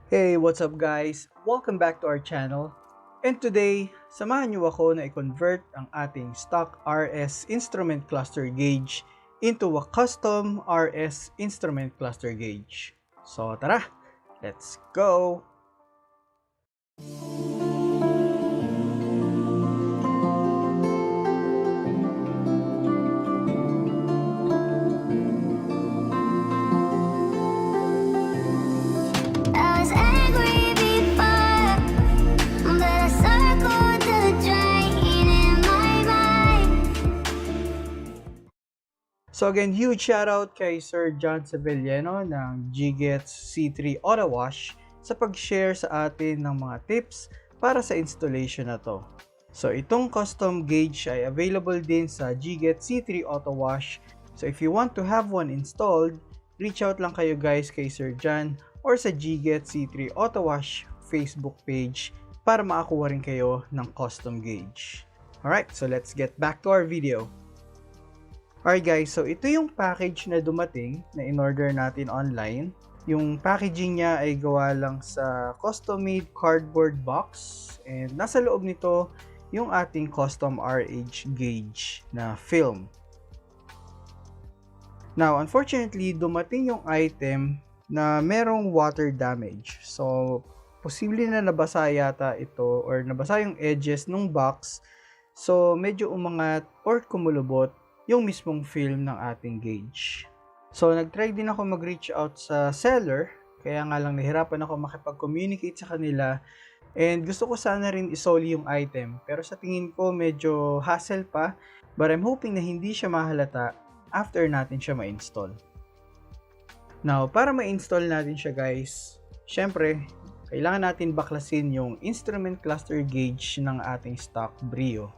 Hey, what's up guys? Welcome back to our channel. And today, samahan niyo ako na i-convert ang ating stock RS instrument cluster gauge into a custom RS instrument cluster gauge. So tara, let's go! So again, huge shoutout kay Sir John Sevillano ng G-Gets C3 Auto Wash sa pag-share sa atin ng mga tips para sa installation na to. So itong custom gauge ay available din sa G-Gets C3 Auto Wash. So if you want to have one installed, reach out lang kayo guys kay Sir John or sa G-Gets C3 Auto Wash Facebook page para makakuha rin kayo ng custom gauge. Alright, so let's get back to our video. Alright guys, so ito yung package na dumating na in-order natin online. Yung packaging niya ay gawa lang sa custom-made cardboard box and nasa loob nito yung ating custom RH gauge na film. Now, unfortunately, dumating yung item na merong water damage. So, posible na nabasa yata ito or nabasa yung edges ng box. So, medyo umangat or kumulubot yung mismong film ng ating gauge. So, nag-try din ako mag-reach out sa seller, kaya nga lang nahirapan ako makipag-communicate sa kanila and gusto ko sana rin isoli yung item, pero sa tingin ko medyo hassle pa, but I'm hoping na hindi siya mahalata after natin siya ma-install. Now, para ma-install natin siya guys, syempre, kailangan natin baklasin yung instrument cluster gauge ng ating stock Brio.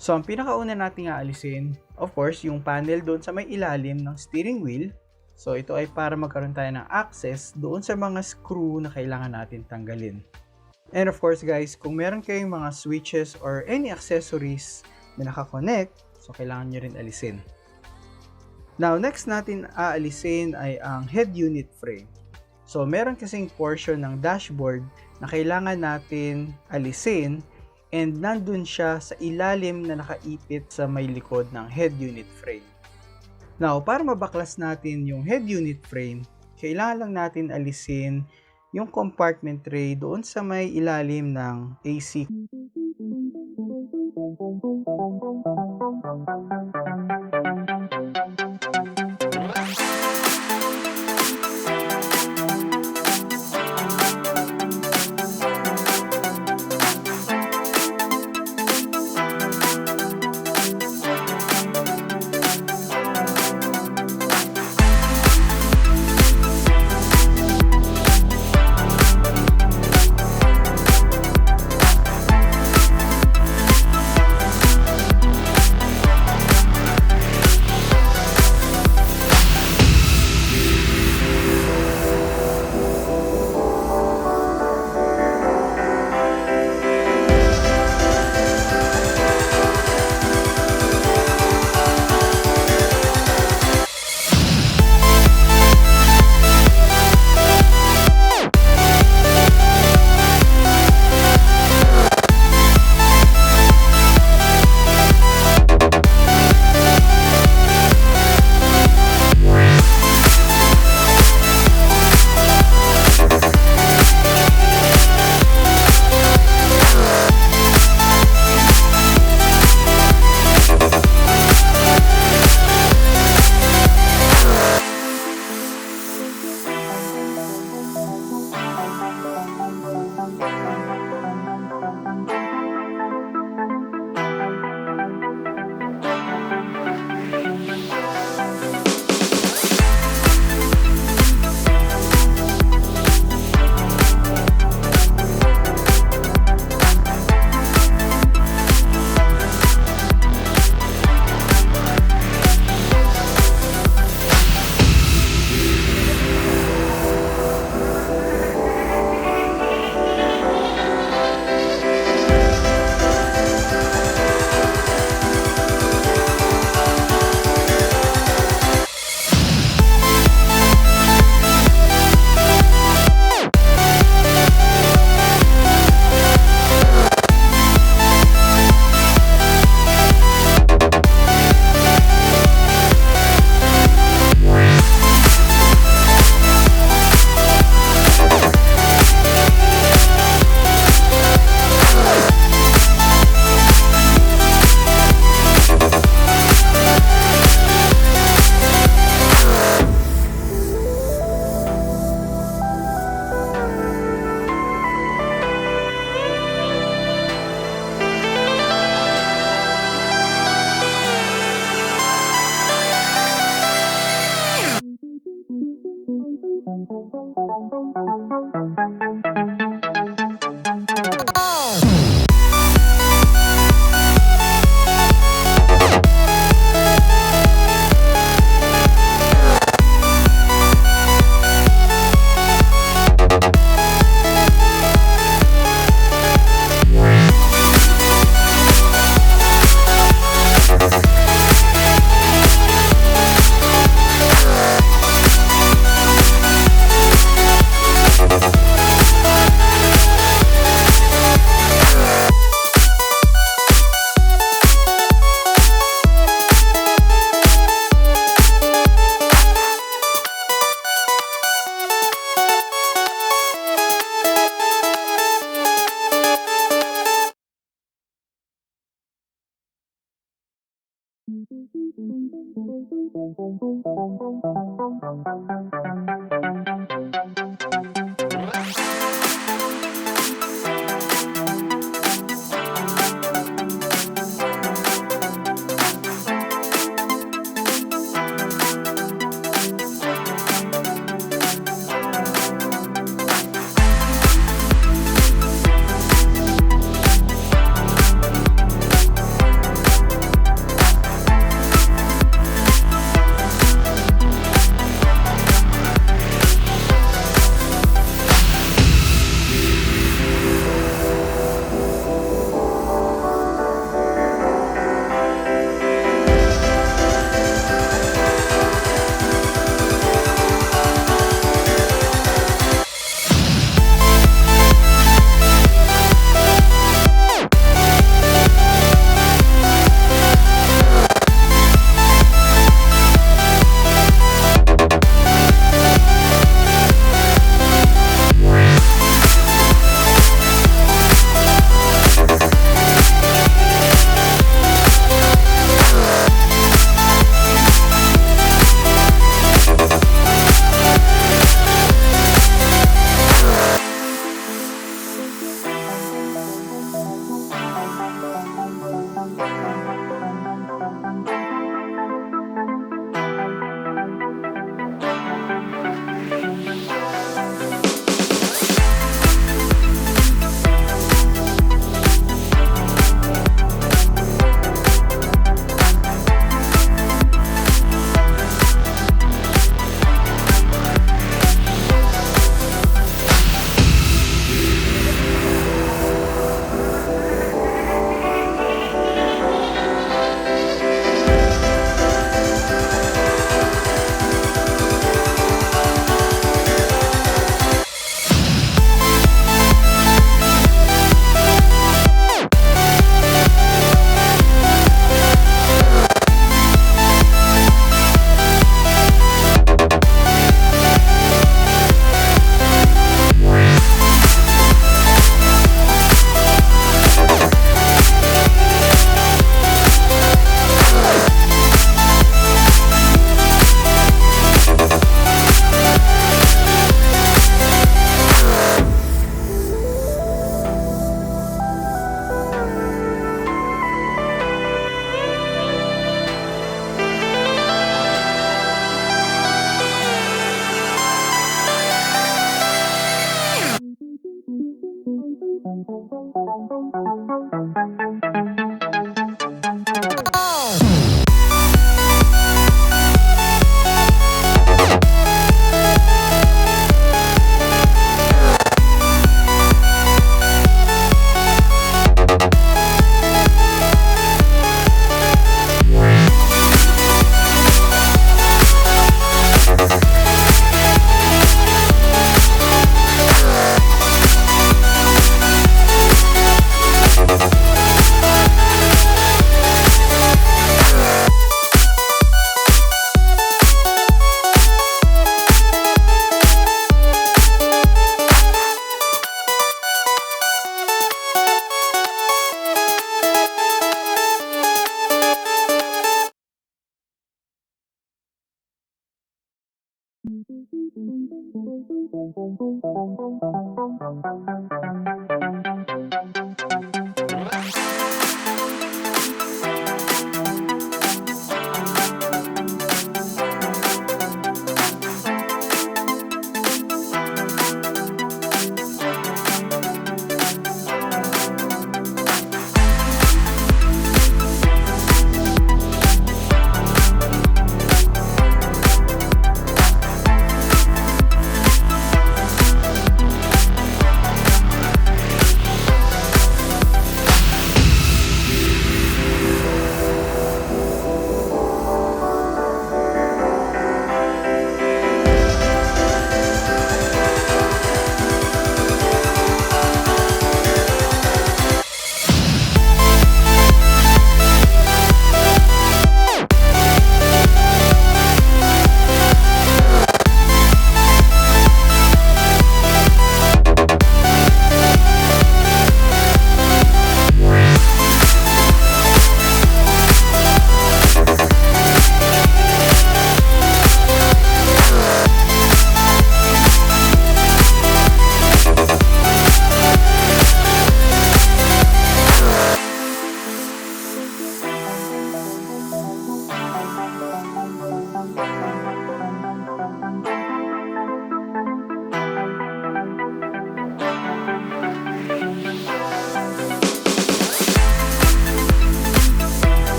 So, ang pinakauna natin aalisin, of course, yung panel doon sa may ilalim ng steering wheel. So, ito ay para magkaroon tayo ng access doon sa mga screw na kailangan natin tanggalin. And of course, guys, kung meron kayong mga switches or any accessories na nakakonect, so kailangan nyo rin alisin. Now, next natin aalisin ay ang head unit frame. So, meron kasing portion ng dashboard na kailangan natin alisin and nandun siya sa ilalim na nakaipit sa may likod ng head unit frame. Now, para mabaklas natin yung head unit frame, kailangan lang natin alisin yung compartment tray doon sa may ilalim ng AC.